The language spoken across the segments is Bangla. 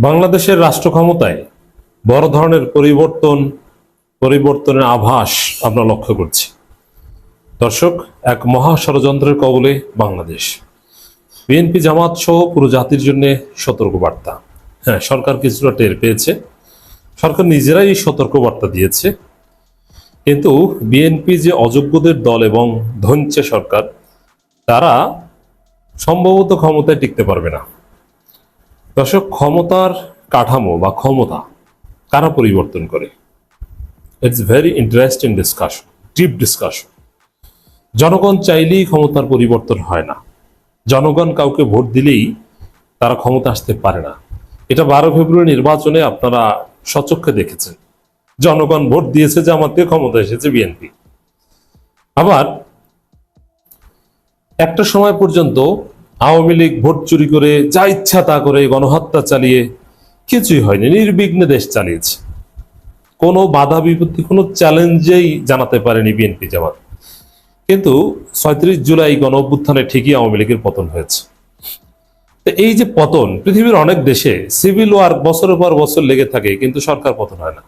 বাংলাদেশের রাষ্ট্র ক্ষমতায় বড় ধরনের পরিবর্তনের আভাস আমরা লক্ষ্য করছি। দর্শক, এক মহা ষড়যন্ত্রের কবলে বাংলাদেশ। বিএনপি জামাত সহ পুরো জাতির জন্য সতর্কবার্তা। হ্যাঁ, সরকার কিছুটা টের পেয়েছে, সরকার নিজেরাই সতর্কবার্তা দিয়েছে। কিন্তু বিএনপি যে অযোগ্যদের দল এবং ধনচে সরকার, তারা সম্ভবত ক্ষমতায় টিকতে পারবে না। দর্শক, ক্ষমতার কাঠামো বা ক্ষমতা কারা পরিবর্তন করে? It's very interesting discussion, deep discussion. জনগণ চাইলেই ক্ষমতার পরিবর্তন হয় না। জনগণ কাউকে ভোট দিলেই তারা ক্ষমতা আসতে পারে না। এটা 12 ফেব্রুয়ারি নির্বাচনে আপনারা সচক্ষে দেখেছেন। জনগণ ভোট দিয়েছে জামাতে, ক্ষমতা এসেছে বিএনপি। আবার একটা সময় পর্যন্ত আওয়ামী লীগ ভোট চুরি করে যা ইচ্ছা তা করে গণহত্যা চালিয়ে কিছুই হয়নি, নির্বিঘ্নে দেশ চালিয়েছে। কোনো বাধা বিপত্তি, কোনো চ্যালেঞ্জেই জানাতে পারেনি বিএনপি জামাত। কিন্তু ৩৬ জুলাই গণ অভ্যুত্থানে ঠিকই আওয়ামী লীগের পতন হয়েছে। এই যে পতন, পৃথিবীর অনেক দেশে সিভিল ওয়ার বছরের পর বছর লেগে থাকে, কিন্তু সরকার পতন হয় না।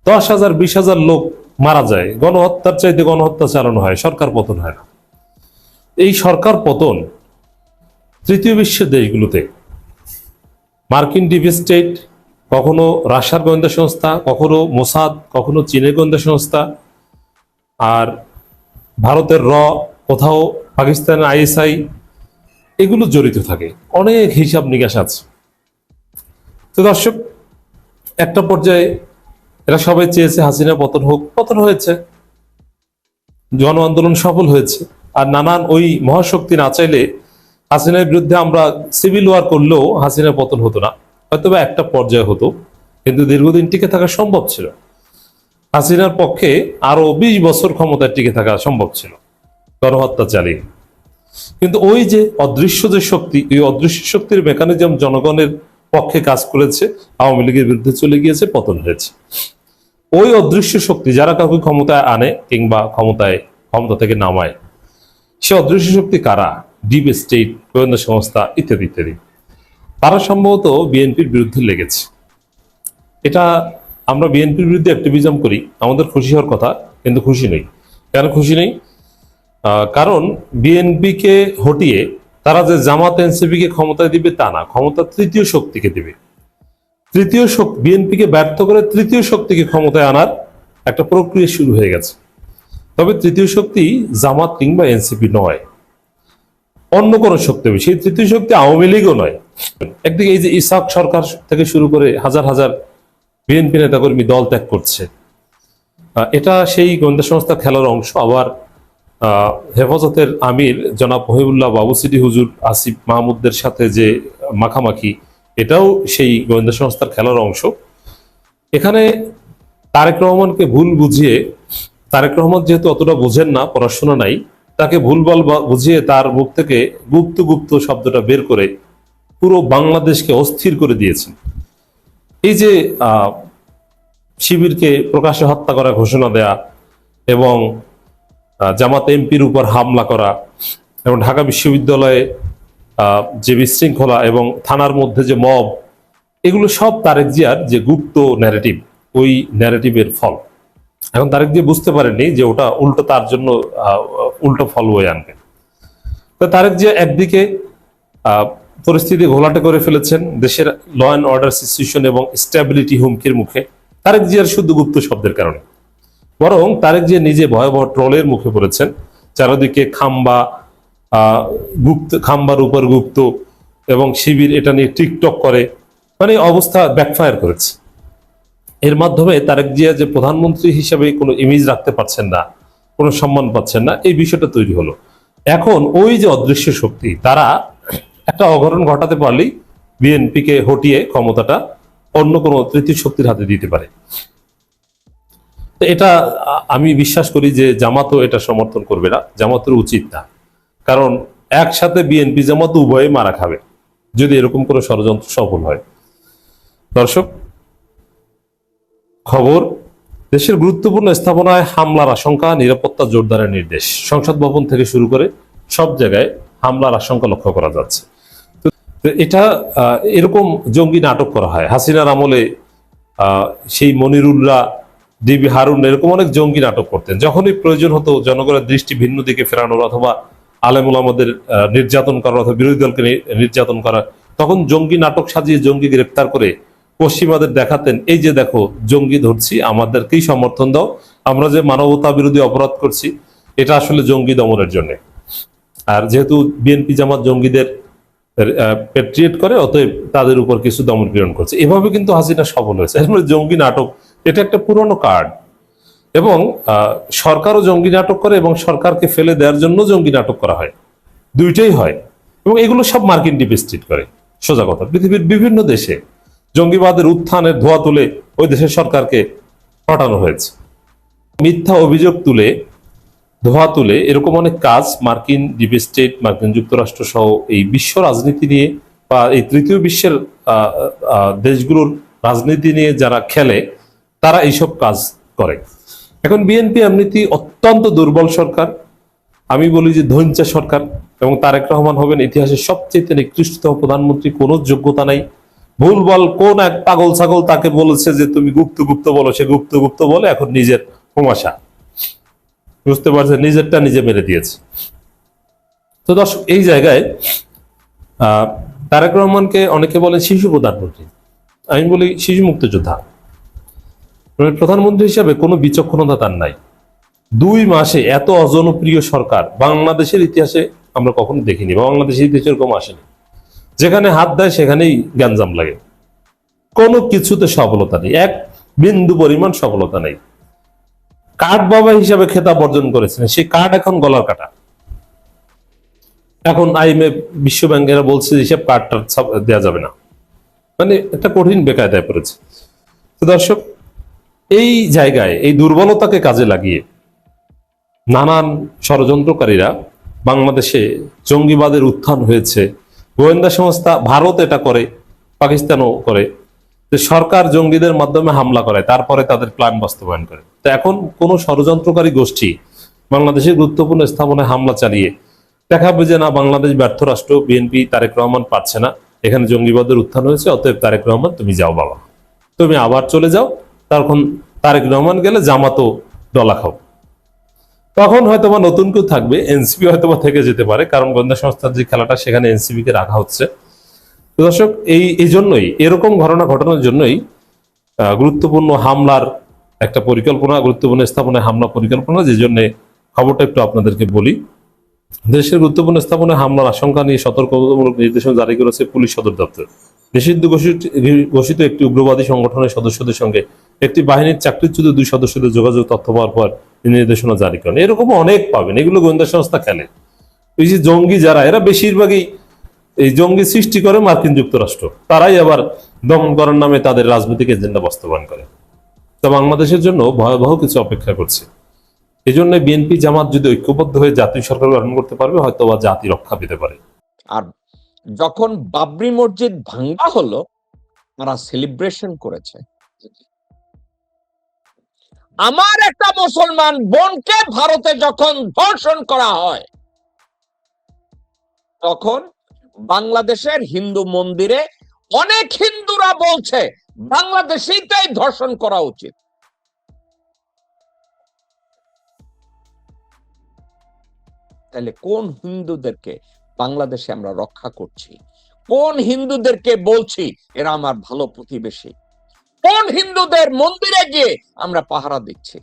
10,000 20,000 লোক মারা যায়, গণহত্যার চাইতে গণহত্যা চালানো হয়, সরকার পতন হয় না। এই সরকার পতন তৃতীয় বিশ্বের দেশগুলোতে, মার্কিন ডিপ স্টেট, কখনো রাশিয়ার গোয়েন্দা সংস্থা, কখনো মোসাদ, কখনো চীনের গোয়েন্দা সংস্থা, আর ভারতের কোথাও পাকিস্তানের আইএসআই, এগুলো জড়িত থাকে। অনেক হিসাব নিকাশ আছে। তো দর্শক, একটা পর্যায়ে এরা সবাই চেয়েছে হাসিনা পতন হোক, পতন হয়েছে, জন আন্দোলন সফল হয়েছে। আর নানান ওই মহাশক্তি না চাইলে হাসিনার বিরুদ্ধে আমরা সিভিল ওয়ার করলেও হাসিনার পতন হতো না, হয়তো বা একটা পর্যায়ে হতো, কিন্তু দীর্ঘদিন টিকে থাকা সম্ভব ছিল। হাসিনার পক্ষে আরো 20 বছর ক্ষমতায় টিকে থাকা সম্ভব ছিল গণহত্যা চালিয়ে। কিন্তু ওই যে অদৃশ্য যে শক্তি, এই অদৃশ্য শক্তির মেকানিজম জনগণের পক্ষে কাজ করেছে, আওয়ামী লীগের বিরুদ্ধে চলে গিয়েছে, পতন হয়েছে। ওই অদৃশ্য শক্তি যারা কাউকে ক্ষমতায় আনে কিংবা ক্ষমতা থেকে নামায়, সে অদৃশ্য শক্তি কারা? ডিপ স্টেট, গোয়েন্দা সংস্থা, ইত্যাদি ইত্যাদি। তারা সম্ভবত বিএনপির বিরুদ্ধে লেগেছে। এটা আমরা বিএনপির বিরুদ্ধে অ্যাক্টিভিজম করি, আমাদের খুশি হওয়ার কথা, কিন্তু খুশি নেই। কেন খুশি নেই? কারণ বিএনপিকে হটিয়ে তারা যে জামাত এনসিপিকে ক্ষমতায় দিবে তা না, ক্ষমতা তৃতীয় শক্তিকে দিবে। তৃতীয় শক্তি বিএনপিকে ব্যর্থ করে তৃতীয় শক্তিকে ক্ষমতায় আনার একটা প্রক্রিয়া শুরু হয়ে গেছে। তবে তৃতীয় শক্তি জামাত কিংবা এনসিপি নয়, অন্য কোনো শক্তি হবে। সেই তৃতীয় শক্তি আওয়ামী লীগও নয়। একদিকে এই যে ইসাক সরকার থেকে শুরু করে হাজার হাজার বিএনপি নেতাকর্মী দল ত্যাগ করছে, এটা সেই গোয়েন্দা সংস্থা খেলার অংশ। আবার হেফাজতের আমির জনাব মহিবুল্লাহ বাবুসিটি হুজুর, আসিফ মাহমুদদের সাথে যে মাখামাখি, এটাও সেই গোয়েন্দা সংস্থার খেলার অংশ। এখানে তারেক রহমানকে ভুল বুঝিয়ে, তারেক রহমান যেহেতু অতটা বোঝেন না, পড়াশোনা নাই, তাকে ভুলভাল বুঝিয়ে তার মুখ থেকে গুপ্ত গুপ্ত শব্দটা বের করে পুরো বাংলাদেশকে অস্থির করে দিয়েছেন। এই যে শিবিরকে প্রকাশ্যে হত্যা করা ঘোষণা দেয়া এবং জামাত এমপির উপর হামলা করা এবং ঢাকা বিশ্ববিদ্যালয়ে যে বিশৃঙ্খলা এবং থানার মধ্যে যে মব, এগুলো সব তারেক জিয়ার যে গুপ্ত ন্যারেটিভ, ওই ন্যারেটিভের ফল। এখন তারেক জিয়া বুঝতে পারেননি যে ওটা উল্টো তার জন্য উল্টো ফল বয়ে আনবে। তো তারেক জিয়া একদিকে পরিস্থিতি ঘোলাটে করে ফেলেছেন, দেশের ল অ্যান্ড অর্ডার সিচুয়েশন এবং স্ট্যাবিলিটি হুমকির মুখে, তারেক জিয়ার শুধু গুপ্ত শব্দের কারণে। বরং তারেক জিয়া নিজে ভয়াবহ ট্রলের মুখে পড়েছেন। চারদিকে খাম্বার উপর গুপ্ত, এবং শিবির এটা নিয়ে টিকটক করে, মানে অবস্থা ব্যাকফায়ার করেছে। এর মাধ্যমে তারেক জিয়া যে প্রধানমন্ত্রী হিসেবে কোনো ইমেজ রাখতে পারছেন না, কোনো সম্মান পাচ্ছেন না, এই বিষয়টা তৈরি হলো। এখন ওই যে অদৃশ্য শক্তি, তারা একটা অঘটন ঘটাতে পারলেই বিএনপিকে হটিয়ে ক্ষমতাটা অন্য কোনো তৃতীয় শক্তির হাতে দিতে পারে। এটা আমি বিশ্বাস করি যে জামাতও এটা সমর্থন করবে না, জামাতের উচিত না। কারণ একসাথে বিএনপি জামাত উভয়ে মারা খাবে যদি এরকম কোনো ষড়যন্ত্র সফল হয়। দর্শক, খবর, দেশের গুরুত্বপূর্ণ স্থাপনায় হামলার আশঙ্কা, নিরাপত্তা জোরদারের নির্দেশ। সংসদ ভবন থেকে শুরু করে সব জায়গায় হামলার আশঙ্কা লক্ষ্য করা যাচ্ছে। তো এটা এরকম জঙ্গি নাটক করা হয় হাসিনার আমলে। সেই মনিরুল্লাহ, ডিবি হারুন এরকম অনেক জঙ্গি নাটক করতেন। যখনই প্রয়োজন হতো জনগণের দৃষ্টি ভিন্ন দিকে ফেরানোর অথবা আলেমুল আমাদের নির্যাতন করার অথবা বিরোধী দলকে নির্যাতন করা, তখন জঙ্গি নাটক সাজিয়ে জঙ্গি গ্রেপ্তার করে পশ্চিমাদের দেখাতেন, এই যে দেখো জঙ্গি ধরছি, আমাদেরকেই সমর্থন দাও, আমরা যে মানবতা বিরোধী অপরাধ করছি এটা আসলে জঙ্গি দমনের জন্য। আর যেহেতু বিএনপি জামাত জঙ্গিদের পেট্রিয়েট করে, অতএব তাদের উপর কিছু দমন পীড়ন করছে। এভাবে কিন্তু হাসিনা সফল হয়েছে। জঙ্গি নাটক এটা একটা পুরনো কার্ড, এবং সরকারও জঙ্গি নাটক করে এবং সরকারকে ফেলে দেওয়ার জন্য জঙ্গি নাটক করা হয়, দুইটাই হয়। এবং এগুলো সব মার্কিন ডিপ স্টেট করে। সোজা কথা, পৃথিবীর বিভিন্ন দেশে জঙ্গিবাদের উত্থানের ধোয়া তুলে ওই দেশের সরকারকে পাঠানো হয়েছে। মিথ্যা অভিযোগ তুলে, ধোয়া তুলে এরকম অনেক কাজ মার্কিন ডিপ স্টেট, মার্কিন যুক্তরাষ্ট্র সহ এই বিশ্ব রাজনীতি নিয়ে বা এই তৃতীয় বিশ্বের দেশগুলোর রাজনীতি নিয়ে যারা খেলে তারা এইসব কাজ করে। এখন বিএনপি এমনিতেই অত্যন্ত দুর্বল সরকার, আমি বলি যে ধৈর্য সরকার, এবং তারেক রহমান হবেন ইতিহাসের সবচেয়ে নিকৃষ্টতম প্রধানমন্ত্রী। কোনো যোগ্যতা নাই, ভুলবল কোন এক পাগল ছাগল তাকে বলেছে যে তুমি গুপ্ত গুপ্ত বলো, সে গুপ্ত গুপ্ত বলে এখন নিজের হুমাশা, বুঝতে পারছে, নিজেরটা নিজে মেরে দিয়েছে। তো দর্শক, এই জায়গায় তারেক রহমানকে অনেকে বলেন শিশু প্রধানমন্ত্রী, আমি বলি শিশু মুক্তিযোদ্ধা। প্রধানমন্ত্রী হিসাবে কোনো বিচক্ষণতা তার নাই। 2 মাসে এত অজনপ্রিয় সরকার বাংলাদেশের ইতিহাসে আমরা কখনো দেখিনি, বাংলাদেশের ইতিহাসে এরকম আসেনি। যেখানে হাত দেয় সেখানেই গ্যাঞ্জাম লাগে, কোনো কিছুতে সফলতা নেই, এক বিন্দু পরিমাণ সফলতা নেই। কাঠ বাবা হিসাবে খেতাব অর্জন করেছেন, সেই কাঠ এখন গলার কাটা। এখন IMF, বিশ্ব ব্যাংক এরা বলছে হিসাব কাঠটা দেওয়া যাবে না, মানে একটা কঠিন বেকায়দায় পড়েছে। তো দর্শক, এই জায়গায় এই দুর্বলতাকে কাজে লাগিয়ে নানান ষড়যন্ত্রকারীরা বাংলাদেশে জঙ্গিবাদের উত্থান হয়েছে। গোয়েন্দা সংস্থা ভারত এটা করে, পাকিস্তানও করে, যে সরকার জঙ্গিদের মাধ্যমে হামলা করে, তারপরে তাদের প্ল্যান বাস্তবায়ন করে। তো এখন কোন ষড়যন্ত্রকারী গোষ্ঠী বাংলাদেশের গুরুত্বপূর্ণ স্থাপনায় হামলা চালিয়ে দেখাবে যে না, বাংলাদেশ ব্যর্থ রাষ্ট্র, বিএনপি তারেক রহমান পারছে না, এখানে জঙ্গিবাদের উত্থান হয়েছে, অতএব তারেক রহমান তুমি যাও বাবা, তুমি আবার চলে যাও। তখন তারেক রহমান গেলে জামাতও ডলা খাও। তখন হয়তোবা নতুন কেউ থাকবে, এনসিপি হয়তোবা থেকে যেতে পারে, কারণ গোয়েন্দা সংস্থার যে খেলাটা সেখানে এনসিপি কে রাখা হচ্ছে। তো দর্শক, এই জন্যই এরকম ঘটনার জন্যই গুরুত্বপূর্ণ হামলার একটা পরিকল্পনা, গুরুত্বপূর্ণ স্থাপনায় হামলা পরিকল্পনা, যে জন্য খবরটা একটু আপনাদেরকে বলি। দেশের গুরুত্বপূর্ণ স্থাপনায় হামলার আশঙ্কা নিয়ে সতর্কতামূলক নির্দেশনা জারি করেছে পুলিশ সদর দপ্তর। নিষিদ্ধ ঘোষিত একটি উগ্রবাদী সংগঠনের সদস্যদের সঙ্গে একটি বাহিনীর চাকরিচ্যুত 2 সদস্যদের যোগাযোগ তথ্য পাওয়ার পর নির্দেশনা জারি করেন। এরকম অনেক পাবেন, এগুলো গোয়েন্দা সংস্থা খেলে। এই যে জঙ্গি যারা, এরা বেশিরভাগই এই জঙ্গি সৃষ্টি করে মার্কিন যুক্তরাষ্ট্র, তারাই আবার দমন করার নামে তাদের রাজনৈতিক এজেন্ডা বাস্তবায়ন করে। তা বাংলাদেশের জন্য ভয়াবহ কিছু অপেক্ষা করছে। এই জন্য বিএনপি জামাত যদি ঐক্যবদ্ধ হয়ে জাতীয় সরকার গঠন করতে পারবে, হয়তো বা জাতি রক্ষা পেতে পারে। আর যখন বাবরি মসজিদ ভাঙ্গা হলো, তারা সেলিব্রেশন করেছে। আমার একটা মুসলমান বোনকে ভারতে যখন ধর্ষণ করা হয়, তখন বাংলাদেশের হিন্দু মন্দিরে অনেক হিন্দুরা বলছে বাংলাদেশেই তাই ধর্ষণ করা উচিত। তাহলে কোন হিন্দুদেরকে বাংলাদেশে আমরা রক্ষা করছি? কোন হিন্দুদেরকে বলছি এরা আমার ভালো প্রতিবেশী? কোন হিন্দুদের মন্দিরে গিয়ে আমরা পাহারা দিচ্ছি?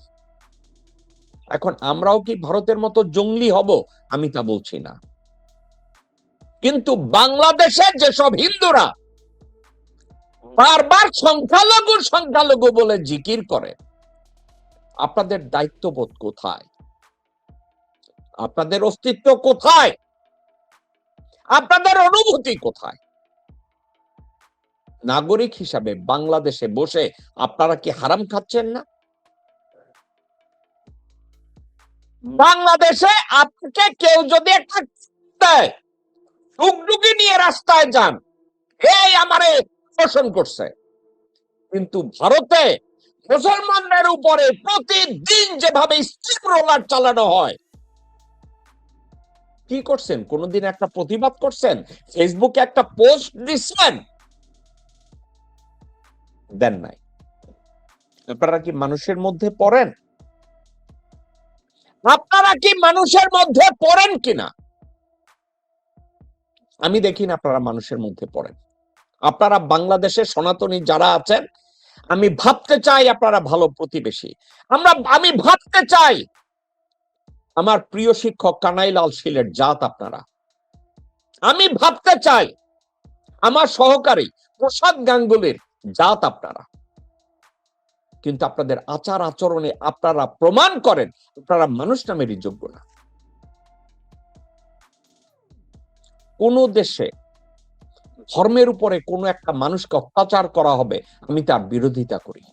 এখন আমরাও কি ভারতের মতো জঙ্গলি হব? আমি তা বলছি না, কিন্তু বাংলাদেশের যেসব হিন্দুরা বারবার সংখ্যালঘু সংখ্যালঘু বলে জিকির করে, আপনাদের দায়িত্ববোধ কোথায়? আপনাদের অস্তিত্ব কোথায়? আপনাদের অনুভূতি কোথায়? নাগরিক হিসাবে বাংলাদেশে বসে আপনারা কি হারাম খাচ্ছেন না? বাংলাদেশে আপনাকে কেউ যদি একটা দেয়, টুকটুকি নিয়ে রাস্তায় যান, এই আমারে শোষণ করছে, কিন্তু ভারতে মুসলমানদের উপরে প্রতিদিন যেভাবে স্টিম রোলার চালানো হয়, কি করছেন? কোনোদিন একটা প্রতিবাদ করছেন? ফেসবুকে একটা পোস্ট দিচ্ছেন? দেন নাই। আপনারা কি মানুষের মধ্যে পড়েন? আপনারা কি মানুষের মধ্যে পড়েন কিনা? আমি দেখি না আপনারা মানুষের মধ্যে পড়েন। আপনারা বাংলাদেশের সনাতনী যারা আছেন, আমি ভাবতে চাই আপনারা ভালো প্রতিবেশী। আমি ভাবতে চাই আমার প্রিয় শিক্ষক কানাইলাল শীলের জাত আপনারা। আমি ভাবতে চাই আমার সহকারী প্রসাদ গাঙ্গুলির জাত আপনারা। কিন্তু আপনাদের আচার আচরণে আপনারা প্রমাণ করেন আপনারা মানুষ নামেরই যোগ্য না। কোন দেশে ধর্মের উপরে কোনো একটা মানুষকে অত্যাচার করা হবে, আমি তার বিরোধিতা করি।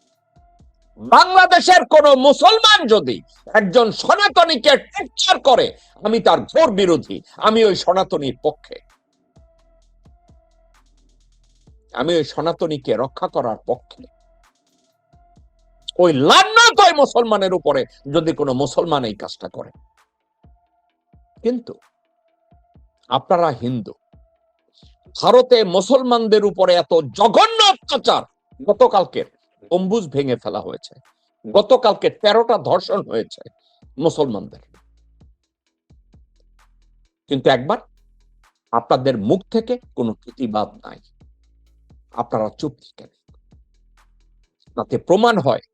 বাংলাদেশের কোন মুসলমান যদি একজন সনাতনীকে টর্চার করে, আমি তার ঘোর বিরোধী। আমি ওই সনাতনীর পক্ষে, আমি ওই সনাতনীকে রক্ষা করার পক্ষে। ওই লান্নাত ওই মুসলমানের উপরে যদি কোনো মুসলমান এই কাজটা করে। কিন্তু আপনারা হিন্দু, ভারতে মুসলমানদের উপরে এত জঘন্য অত্যাচার, গতকালকে গম্বুজ ভেঙে ফেলা হয়েছে, গতকালকে 13টা ধর্ষণ হয়েছে মুসলমানদের। কিন্তু একবার আপনাদের মুখ থেকে কোনো প্রতিবাদ নাই, আপনারা চুপ থাকেন। তাতে প্রমাণ হয়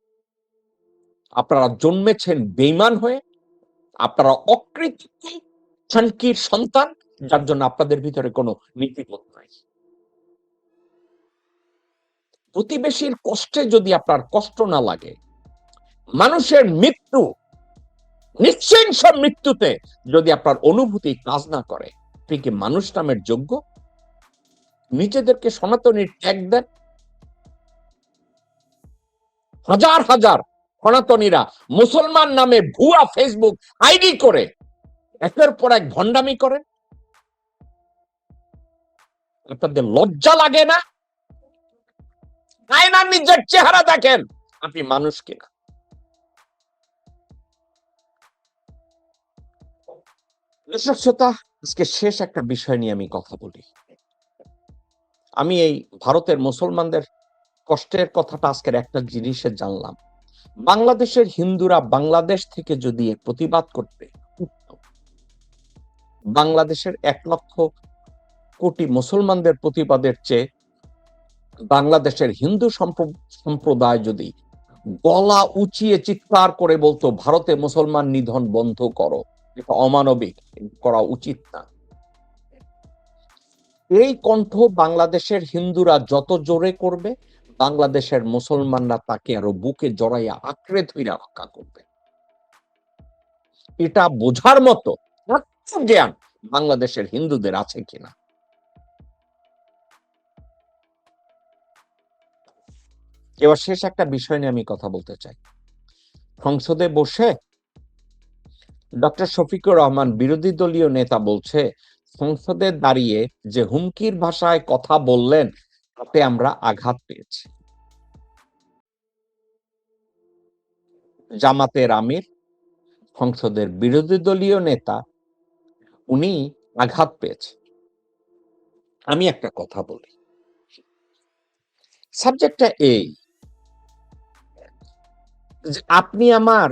আপনারা জন্মেছেন বেঈমান হয়ে, আপনারা অকৃতজ্ঞ খানকির সন্তান, যার জন্য আপনাদের ভিতরে কোনো নীতিবোধ নাই। প্রতিবেশীর কষ্টে যদি আপনার কষ্ট না লাগে, মানুষের মৃত্যু, নিঃশংস মৃত্যুতে যদি আপনার অনুভূতি কাজ না করে, আপনি কি মানুষ নামের যোগ্য? নিজেদেরকে সনাতনীর ট্যাগ দেন। হাজার হাজার সনাতনীরা মুসলমান নামে ভুয়া ফেসবুক আইডি করে একের পর এক ভণ্ডামি করেন। আপনাদের লজ্জা লাগে না? আয়না নিজের চেহারা দেখেন, আপনি মানুষ কিনা। দর্শক শ্রোতা, আজকে শেষ একটা বিষয় নিয়ে আমি কথা বলি। আমি এই ভারতের মুসলমানদের কষ্টের কথাটা আজকের একটা জিনিসে জানলাম। বাংলাদেশের হিন্দুরা বাংলাদেশ থেকে যদি প্রতিবাদ করতে, বাংলাদেশের 1,00,000,000 মুসলমানদের প্রতিবাদের চেয়ে বাংলাদেশের হিন্দু সম্প্রদায় যদি গলা উঁচিয়ে চিৎকার করে বলতো ভারতে মুসলমান নিধন বন্ধ করো, এটা অমানবিক, করা উচিত না, এই কণ্ঠ বাংলাদেশের হিন্দুরা যত জোরে করবে, বাংলাদেশের মুসলমানরা তাকে আরো বুকে জড়াইয়া আঁকড়ে ধইরা রক্ষা করবে। এটা বোঝার মতো জ্ঞান বাংলাদেশের হিন্দুদের আছে কিনা। এবার শেষ একটা বিষয় নিয়ে আমি কথা বলতে চাই। সংসদে বসে ডক্টর শফিকুর রহমান, বিরোধী দলীয় নেতা, বলছে সংসদে দাঁড়িয়ে যে হুমকির ভাষায় কথা বললেন তাতে আমরা আঘাত পেয়েছি। জামাতের আমির, সংসদের বিরোধী দলীয় নেতা, উনি আঘাত পেয়েছে। আমি একটা কথা বলি, সাবজেক্টটা এই, আপনি আমার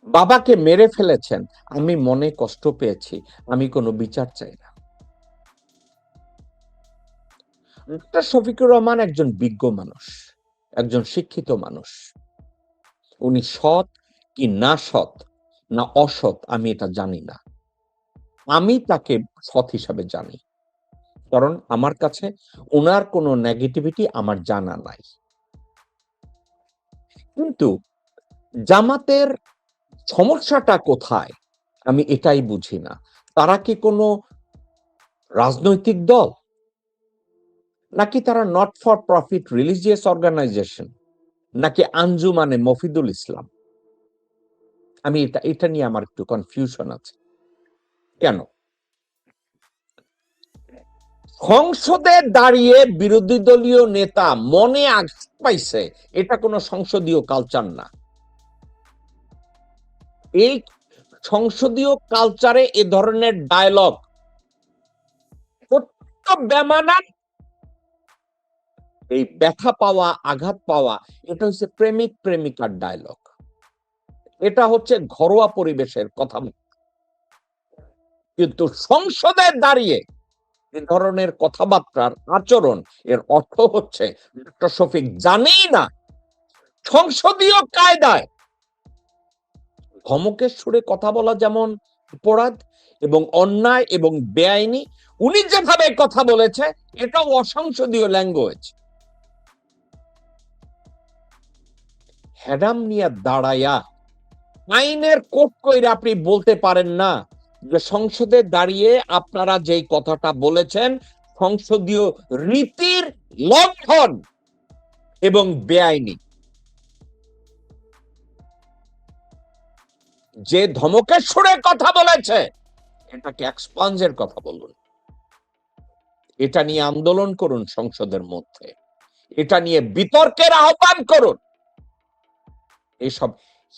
বাবাকে মেরে ফেলেছেন, আমি মনে কষ্ট পেয়েছি, আমি কোনো বিচার চাই না। ডক্টর শফিকুর রহমান একজন বিজ্ঞ মানুষ, একজন শিক্ষিত মানুষ। উনি সৎ কি না সৎ না অসৎ আমি এটা জানি না, আমি তাকে সৎ হিসাবে জানি, কারণ আমার কাছে ওনার কোনো নেগেটিভিটি আমার জানা নাই। কিন্তু জামাতের সমস্যাটা কোথায় আমি এটাই বুঝি না। তারা কি কোনো রাজনৈতিক দল, নাকি তারা not for profit religious organisation, নাকি আঞ্জুমানে মফিদুল ইসলাম? আমি এটা নিয়ে আমার একটু কনফিউশন আছে। কেন সংসদে দাঁড়িয়ে বিরোধী দলীয় নেতা মনে আঘাত পাইছে, এটা কোনো সংসদীয় কালচার না। এই সংসদীয় কালচারে এ ধরনের ডায়লগ অত্যন্ত বেমানান। এই ব্যথা পাওয়া, আঘাত পাওয়া, এটা হচ্ছে প্রেমিক প্রেমিকার ডায়লগ। এটা হচ্ছে ঘরোয়া পরিবেশের কথা। কিন্তু সংসদে দাঁড়িয়ে এ ধরনের কথাবার্তার আচরণ, এর অর্থ হচ্ছে ডক্টর শফিক জানেই না সংসদীয় কায়দায় ধমকের সুরে কথা বলা যেমন অপরাধ এবং অন্যায় এবং বেআইনি, উনি যেভাবে কথা বলেছে এটাও অসংসদীয় ল্যাঙ্গুয়েজ। হ্যাডাম নিয়ে দাঁড়ায়া আইনের কোট কইরা আপনি বলতে পারেন না যে সংসদে দাঁড়িয়ে আপনারা যেই কথাটা বলেছেন সংসদীয় রীতির লঙ্ঘন এবং বেআইনি। যে ধমকের সুরে কথা বলেছে এটাকে এক্সপাঞ্জের কথা বলুন, এটা নিয়ে আন্দোলন করুন সংসদের মধ্যে, এটা নিয়ে বিতর্কের আহ্বান করুন। এসব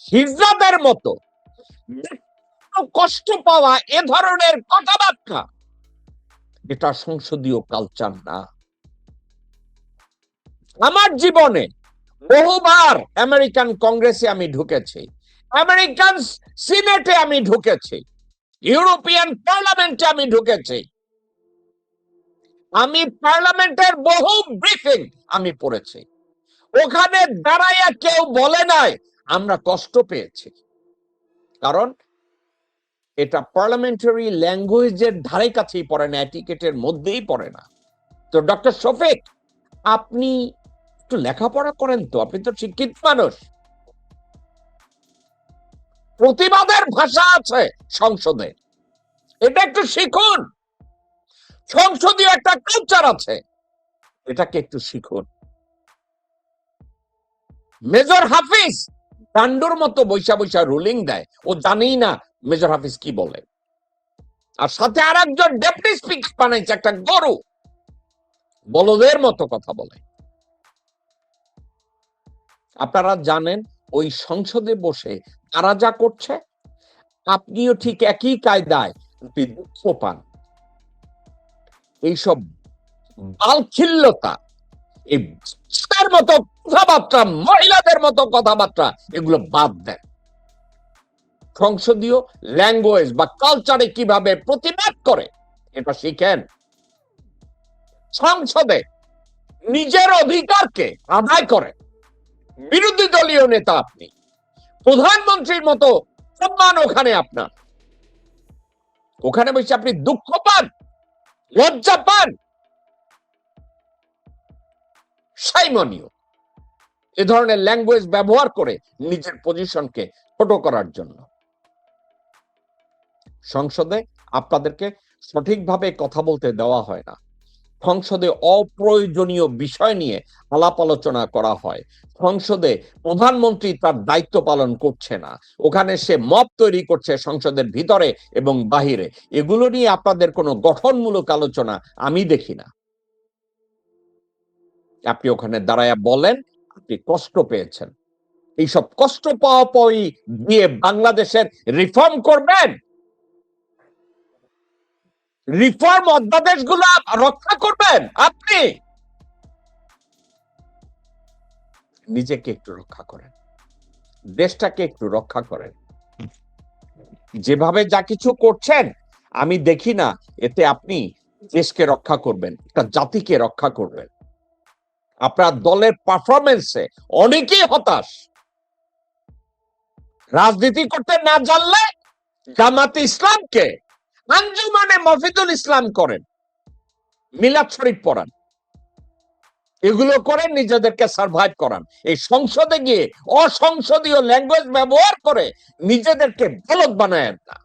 হিজড়াদের মতো কষ্ট পাওয়া এ ধরনের কথাবার্তা, এটা সংসদীয় কালচার না। আমার জীবনে বহুবার আমেরিকান কংগ্রেসে আমি ঢুকেছি, আমেরিকান সিনেটে আমি ঢুকেছি, ইউরোপিয়ান পার্লামেন্টে আমি ঢুকেছি। আমি পার্লামেন্টের বহু ব্রিফিং আমি পড়েছি। ওখানে দাঁড়াইয়া কেউ বলে নাই আমরা কষ্ট পেয়েছি, কারণ এটা পার্লামেন্টারি ল্যাঙ্গুয়েজের ধারে কাছেই পড়ে না, এটিকেটের মধ্যেই পড়ে না। তো ডক্টর শফিক, আপনি একটু লেখাপড়া করেন তো, আপনি তো শিক্ষিত মানুষ। প্রতিবাদের ভাষা আছে সংসদে, এটা একটু শিখুন। সংসদীয় একটা কালচার আছে, এটাকে একটু শিখুন। মেজর হাফিজ গান্ডুর মতো বৈশা বৈশা রুলিং দেয়, ও জানেই না মেজর হাফিজ কি বলে। আর সাথে আর একজন ডেপুটি স্পিকার বানাইছে একটা গরু, বলদের মতো কথা বলে। আপনারা জানেন ওই সংসদে বসে তারা যা করছে আপনিও ঠিক একই কায়দায় আপনি দুঃখ পান। এইসব বালখিল্যতা, এই মতো কথাবার্তা, মহিলাদের মতো কথাবার্তা, এগুলো বাদ দেন। সংসদীয় ল্যাঙ্গুয়েজ বা কালচারে কিভাবে প্রতিবাদ করে এটা শিখেন। সংসদে নিজের অধিকারকে আদায় করে। বিরোধী দলীয় নেতা আপনি, প্রধানমন্ত্রীর মতো সম্মান ওখানে আপনার, ওখানে বসে আপনি দুঃখ পান, লজ্জা পান। সাইমনীয় এ ধরনের ল্যাঙ্গুয়েজ ব্যবহার করে নিজের পজিশনকে ছোট করার জন্য। সংসদে আপনাদেরকে সঠিকভাবে কথা বলতে দেওয়া হয় না। সংসদে অপ্রয়োজনীয় বিষয় নিয়ে আলাপ আলোচনা করা হয়। সংসদে প্রধানমন্ত্রী তার দায়িত্ব পালন করছে না, ওখানে সে মব তৈরি করছে সংসদের ভিতরে এবং বাহিরে। এগুলো নিয়ে আপনাদের কোনো গঠনমূলক আলোচনা আমি দেখি না। আপনি ওখানে দাঁড়ায়া বলেন আপনি কষ্ট পেয়েছেন, এইসব কষ্ট পাওয়া পাওয়ি দিয়ে বাংলাদেশের রিফর্ম করবেন, রিফর্ম অধ্যাদেশগুলো রক্ষা করবেন। আপনি নিজেকে একটু রক্ষা করেন, দেশটাকে একটু রক্ষা করেন। যেভাবে যা কিছু করছেন আমি দেখি না এতে আপনি দেশকে রক্ষা করবেন, একটা জাতিকে রক্ষা করবেন। আপনার দলের পারফরমেন্সে অনেকেই হতাশ। রাজনীতি করতে না জানলে জামাতে ইসলামকে আঞ্জুমানে মফিদুল ইসলাম করেন, মিলাদ শরীফ পড়ান, এগুলো করে নিজেদেরকে সার্ভাইভ করান। এই সংসদে গিয়ে অসংসদীয় ল্যাঙ্গুয়েজ ব্যবহার করে নিজেদেরকে বলদ বানায় না।